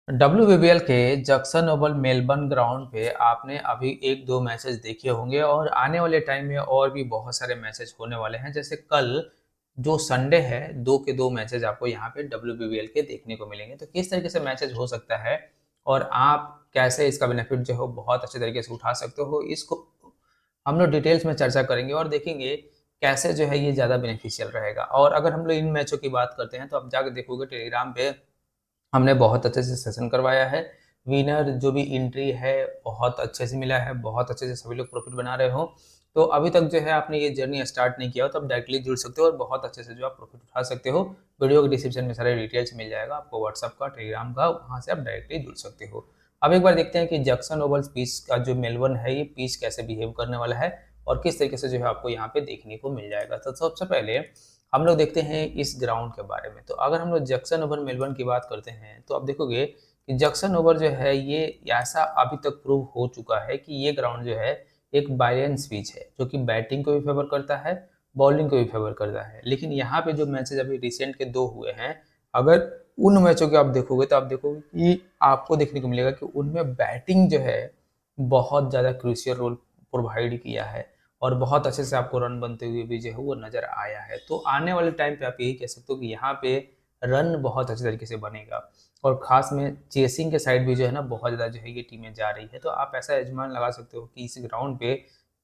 WBBL के Jackson Oval Melbourne ground पे आपने अभी 1-2 मैचेस देखे होंगे और आने वाले टाइम में और भी बहुत सारे मैचेस होने वाले हैं। जैसे कल जो संडे है, 2 के 2 मैचेस आपको यहाँ पे WBBL के देखने को मिलेंगे। तो किस तरीके से मैचेस हो सकता है और आप कैसे इसका बेनिफिट जो है बहुत अच्छे तरीके से उठा सकते हो, इसको हम लोग डिटेल्स में चर्चा करेंगे और देखेंगे कैसे जो है ये ज़्यादा बेनिफिशियल रहेगा। और अगर हम लोग इन मैचों की बात करते हैं तो आप जाकर देखोगे टेलीग्राम पे हमने बहुत अच्छे से सेशन करवाया है। विनर जो भी एंट्री है बहुत अच्छे से मिला है, बहुत अच्छे से सभी लोग प्रॉफिट बना रहे हो। तो अभी तक जो है आपने ये जर्नी स्टार्ट नहीं किया हो तो आप डायरेक्टली जुड़ सकते हो और बहुत अच्छे से जो आप प्रॉफिट उठा सकते हो। वीडियो के डिस्क्रिप्शन में सारे डिटेल्स मिल जाएगा आपको, व्हाट्सएप का, टेलीग्राम का, वहाँ से आप डायरेक्टली जुड़ सकते हो। अब एक बार देखते हैं कि जैक्सन ओवल्स पिच का जो मेलबर्न है ये पिच कैसे बिहेव करने वाला है और किस तरीके से जो है आपको यहाँ पे देखने को मिल जाएगा। तो सबसे पहले हम लोग देखते हैं इस ग्राउंड के बारे में। तो अगर हम लोग जैक्सन ओवर मेलबर्न की बात करते हैं तो आप देखोगे कि जैक्सन ओवर जो है ये ऐसा अभी तक प्रूव हो चुका है कि ये ग्राउंड जो है एक बैलेंस पिच है जो कि बैटिंग को भी फेवर करता है, बॉलिंग को भी फेवर करता है। लेकिन यहाँ पे जो मैचेस अभी रिसेंट के 2 हुए हैं, अगर उन मैचों के आप देखोगे तो आप देखोगे कि आपको देखने को मिलेगा कि उनमें बैटिंग जो है बहुत ज़्यादा क्रूशियल रोल प्रोवाइड किया है और बहुत अच्छे से आपको रन बनते हुए भी जो है वो नज़र आया है। तो आने वाले टाइम पे आप यही कह सकते हो कि यहाँ पे रन बहुत अच्छे तरीके से बनेगा और ख़ास में चेसिंग के साइड भी जो है ना बहुत ज़्यादा जो है ये टीमें जा रही है। तो आप ऐसा अनुमान लगा सकते हो कि इस ग्राउंड पे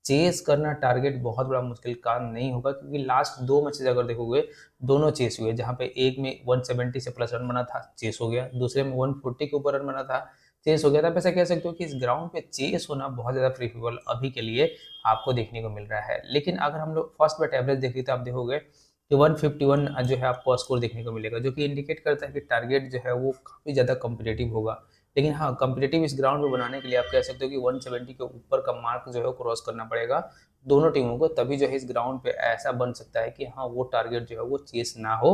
चेस करना टारगेट बहुत बड़ा मुश्किल काम नहीं होगा, क्योंकि लास्ट 2 मैचेज़ अगर देखोगे दोनों चेस हुए, जहाँ पे एक में 170 से प्लस रन बना था, चेस हो गया, दूसरे में 140 के ऊपर रन बना था, चेस हो गया था। आप ऐसा कह सकते हो कि इस ग्राउंड पे चेस होना बहुत ज़्यादा प्रेफरेबल अभी के लिए आपको देखने को मिल रहा है। लेकिन अगर हम लोग फर्स्ट बैट एवरेज देखें तो आप देखोगे कि 151 जो है आपको स्कोर देखने को मिलेगा, जो कि इंडिकेट करता है कि टारगेट जो है वो काफ़ी ज़्यादा कॉम्पिटेटिव होगा। लेकिन हाँ, कॉम्पिटेटिव इस ग्राउंड में बनाने के लिए आप कह सकते हो कि 170 के ऊपर का मार्क जो है वो क्रॉस करना पड़ेगा दोनों टीमों को, तभी जो है इस ग्राउंड पे ऐसा बन सकता है कि हाँ वो टारगेट जो है वो चेस ना हो।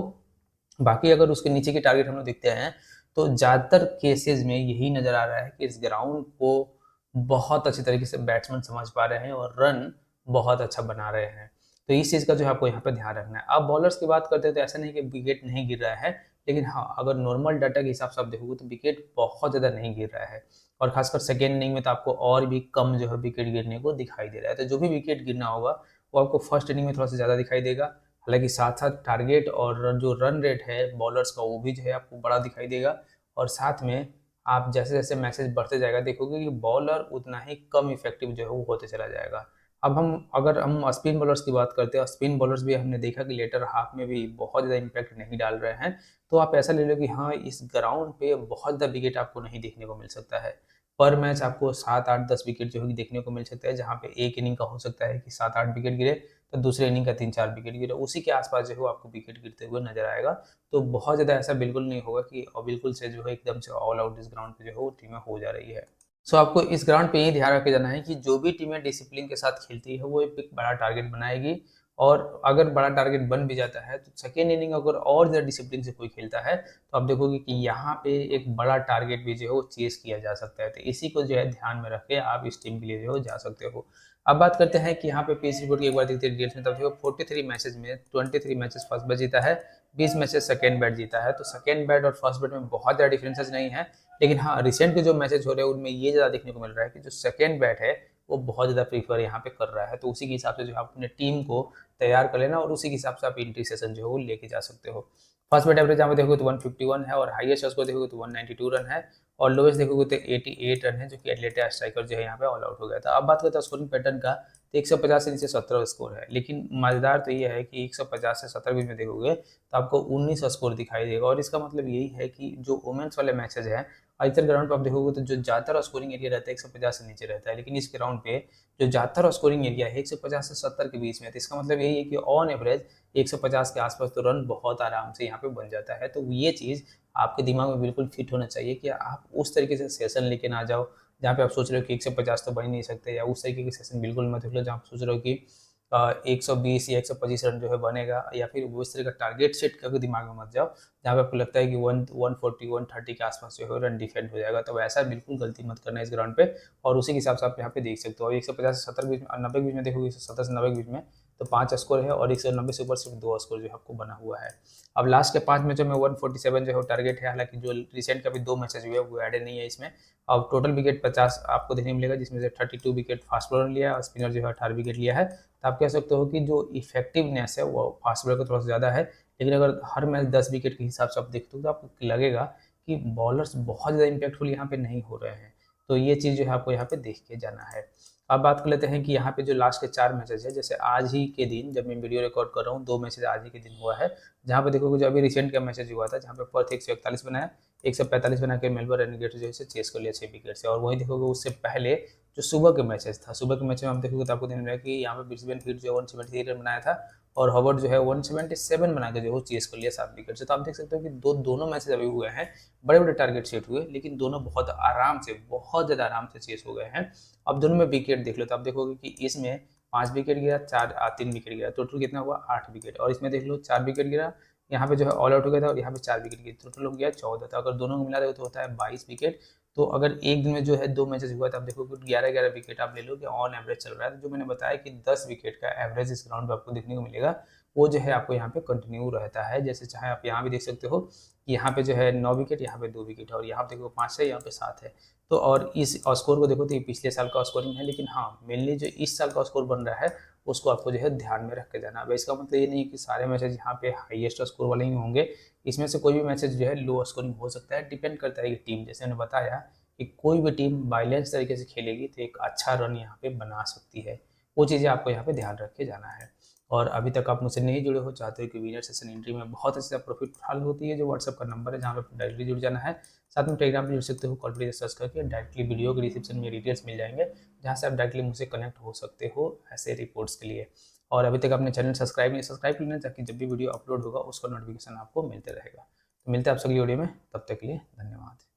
बाकी अगर उसके नीचे की टारगेट हम लोग देखते हैं तो ज़्यादातर केसेस में यही नज़र आ रहा है कि इस ग्राउंड को बहुत अच्छी तरीके से बैट्समैन समझ पा रहे हैं और रन बहुत अच्छा बना रहे हैं। तो इस चीज़ का जो है आपको यहाँ पे ध्यान रखना है। अब बॉलर्स की बात करते हैं तो ऐसा नहीं कि विकेट नहीं गिर रहा है, लेकिन हाँ, अगर नॉर्मल डाटा के हिसाब से आप देखोगे तो विकेट बहुत ज़्यादा नहीं गिर रहा है और खासकर सेकेंड इनिंग में तो आपको और भी कम जो है विकेट गिरने को दिखाई दे रहा है। तो जो भी विकेट गिरना होगा वो आपको फर्स्ट इनिंग में थोड़ा सा ज़्यादा दिखाई देगा। हालाँकि साथ-साथ टारगेट और जो रन रेट है बॉलर्स का वो भी जो है आपको बड़ा दिखाई देगा और साथ में आप जैसे-जैसे मैचेस बढ़ते जाएगा देखोगे कि बॉलर उतना ही कम इफ़ेक्टिव जो है वो होते चला जाएगा। अब अगर हम स्पिन बॉलर्स की बात करते हैं, स्पिन बॉलर्स भी हमने देखा कि लेटर हाफ में भी बहुत ज़्यादा इम्पैक्ट नहीं डाल रहे हैं। तो आप ऐसा ले लो कि हाँ, इस ग्राउंड पे बहुत ज़्यादा विकेट आपको नहीं देखने को मिल सकता है। पर मैच आपको 7, 8, 10 विकेट जो है देखने को मिल सकता है, जहाँ पे एक इनिंग का हो सकता है कि 7, 8 विकेट गिरे, तो दूसरे इनिंग का 3-4 विकेट गिरे, उसी के आस-पास जो है वो आपको विकेट गिरते हुए नज़र आएगा। तो बहुत ज़्यादा ऐसा बिल्कुल नहीं होगा कि बिल्कुल से जो है एकदम से ऑल आउट इस ग्राउंड पे जो है वो टीमें हो जा रही है। सो आपको इस ग्राउंड पे ये ध्यान रख के जाना है कि जो भी टीमें डिसिप्लिन के साथ खेलती है वो एक बड़ा टारगेट बनाएगी और अगर बड़ा टारगेट बन भी जाता है तो सेकेंड इनिंग अगर और ज़्यादा डिसिप्लिन से कोई खेलता है तो आप देखोगे कि यहाँ पे एक बड़ा टारगेट भी जो है वो चेस किया जा सकता है। तो इसी को जो है ध्यान में रख के आप इस टीम के लिए जो है जा सकते हो। अब बात करते हैं कि यहाँ पे पीस रिपोर्ट की एक बार देखते हैं डिटेल्स में, तब देखो 43 मैचेस में 23 मैचेस फर्स्ट बैट जीता है, 20 मैचेस सेकेंड बैट जीता है। तो सेकेंड बैट और फर्स्ट बैट में बहुत ज़्यादा डिफरेंसेस नहीं है, लेकिन हाँ, रिसेंट के जो मैचेज हो रहे हैं उनमें ये ज़्यादा देखने को मिल रहा है कि जो सेकेंड बैट है वो बहुत ज़्यादा प्रीफर यहाँ पे कर रहा है। तो उसी के हिसाब से जो है आप अपने टीम को तैयार कर लेना और उसी के हिसाब से आप एंट्री सेशन जो है वो लेके जा सकते हो। फर्स्ट बैट एवरेज यहाँ पे देखोगे तो 151 है और हाईएस्ट स्कोर देखोगे तो 192 रन है और लोएस्ट देखोगे तो 88 रन है, जो कि एटलेटा स्ट्राइकर जो है यहाँ पे ऑल आउट हो गया था। अब बात करते हैं स्कोरिंग पैटर्न का, तो 150 से नीचे 17 स्कोर है, लेकिन मजेदार तो ये है कि 150 से 70 बीच में देखोगे तो आपको 19 स्कोर दिखाई देगा और इसका मतलब यही है कि जो वुमेन्स वाले मैचेज हैं अधिकतर ग्राउंड पे आप देखोगे तो जो ज़्यादातर स्कोरिंग एरिया रहता है 150 से नीचे रहता है, लेकिन इस ग्राउंड पे जो ज़्यादातर स्कोरिंग एरिया है 150 से 70 के बीच में है। तो इसका मतलब यही है कि ऑन एवरेज 150 के आसपास तो रन बहुत आराम से यहाँ पे बन जाता है। तो ये चीज़ आपके दिमाग में बिल्कुल फिट होना चाहिए कि आप उस तरीके से सेशन लेके ना जाओ जहाँ पे आप सोच रहे हो कि 150 तो बन ही नहीं सकते, या उस तरीके की सेशन बिल्कुल मत लो जहाँ आप सोच रहे हो कि 120 या 125 रन जो है बनेगा, या फिर वो इस तरह का टारगेट सेट करके दिमाग में मत जाओ जहाँ पे आपको लगता है कि 140 130 के आसपास जो है रन डिफेंड हो जाएगा। तो वैसा बिल्कुल गलती मत करना इस ग्राउंड पे और उसी के हिसाब से आप यहाँ पे देख सकते हो। 150 से 70 बीच में 90 के बीच में देखोगे, 70 से 90 के बीच में तो 5 स्कोर है और 190 से ऊपर सिर्फ 2 स्कोर जो है आपको बना हुआ है। अब लास्ट के 5 मैचों में 147 जो है टारगेट है, हालांकि जो रिसेंट का भी 2 मैचेज हुए वो एड नहीं है इसमें। अब टोटल विकेट 50 आपको देखने मिलेगा, जिसमें से 32 विकेट फास्ट बॉलर लिया है और स्पिनर जो है 18 विकेट लिया है। तो आप कह सकते हो कि जो इफेक्टिवनेस है वो फास्ट बॉलर का थोड़ा सा ज़्यादा है, लेकिन अगर हर मैच 10 विकेट के हिसाब से आप देखते हो तो आपको लगेगा कि बॉलर्स बहुत ज़्यादा इम्पैक्टफुल यहाँ पे नहीं हो रहे हैं। तो ये चीज़ जो है आपको यहाँ पे देख के जाना है। अब बात कर लेते हैं कि यहाँ पे जो लास्ट के 4 मैचेस है, जैसे आज ही के दिन जब मैं वीडियो रिकॉर्ड कर रहा हूँ 2 मैचेस आज ही के दिन हुआ है, जहाँ पे देखोगे जो अभी रिसेंट का मैचेज हुआ था जहाँ पे पर्थ 141 बनाया, 145 बना के मेलबर्न रेनेगेट्स जो है चेस कर लिया 6 विकेट से। और वहीं देखोगे उससे पहले जो सुबह के मैचेस था, सुबह के मैच में हम देखोगे तो आपको देखने मिलेगा कि यहाँ पे ब्रिस्बेन हीट जो है 173 रन बनाया था और हॉवर्ड जो है 177 बना के जो है चेस कर लिया 7 विकेट से। तो आप देख सकते हो कि दोनों मैचेस अभी हुए हैं, बड़े बड़े टारगेट सेट हुए, लेकिन दोनों बहुत आराम से, बहुत ज़्यादा आराम से चेस हो गए हैं। अब दोनों में विकेट देख लो तो आप देखोगे कि इसमें 5 विकेट गिरा, 3 विकेट गिरा, टोटल कितना हुआ 8 विकेट। और इसमें देख लो 4 विकेट गिरा, यहाँ पे जो है ऑल आउट हो गया था और यहाँ पे 4 विकेट गिरे, टोटल हो गया 14। तो अगर दोनों को मिला दो तो होता है 22 विकेट। तो अगर एक दिन में जो है 2 मैचेस हुआ तो आप देखो 11-11 विकेट आप ले लो कि ऑन एवरेज चल रहा है। तो जो मैंने बताया कि 10 विकेट का एवरेज इस ग्राउंड पे आपको देखने को मिलेगा, वो जो है आपको यहाँ पे कंटिन्यू रहता है। जैसे चाहे आप यहाँ भी देख सकते हो कि यहाँ पे जो है 9 विकेट, यहाँ पे 2 विकेट और यहाँ पे देखो 5 है, यहाँ पे 7 है। तो और इस स्कोर को देखो तो ये पिछले साल का स्कोरिंग है, लेकिन हाँ मेनली जो इस साल का स्कोर बन रहा है उसको आपको जो है ध्यान में रख के जाना है। इसका मतलब ये नहीं कि सारे मैचेज यहाँ पे हाईएस्ट स्कोर वाले ही होंगे, इसमें से कोई भी मैचेज जो है लो स्कोरिंग हो सकता है। डिपेंड करता है कि टीम, जैसे मैंने बताया कि कोई भी टीम बैलेंस तरीके से खेलेगी तो एक अच्छा रन यहाँ पे बना सकती है। वो चीज़ें आपको यहाँ पे ध्यान रख के जाना है। और अभी तक आप मुझसे नहीं जुड़े हो, चाहते हो कि विनर सेशन एंट्री में बहुत अच्छा प्रॉफिट उठा होती है, जो व्हाट्सएप का नंबर है जहाँ पे डायरेक्टली जुड़ जाना है। साथ में टेलीग्राम पे जुड़ सकते हो, कॉल पर सर्च करके डायरेक्टली वीडियो के डिस्क्रिप्शन में डिटेल्स मिल जाएंगे, जहाँ से आप डायरेक्टली मुझसे कनेक्ट हो सकते हो ऐसे रिपोर्ट्स के लिए। और अभी तक आपने चैनल सब्सक्राइब कर लेना, ताकि जब भी वीडियो अपलोड होगा उसका नोटिफिकेशन आपको मिलते रहेगा। तो मिलते हैं आप सभी वीडियो में, तब तक के लिए धन्यवाद।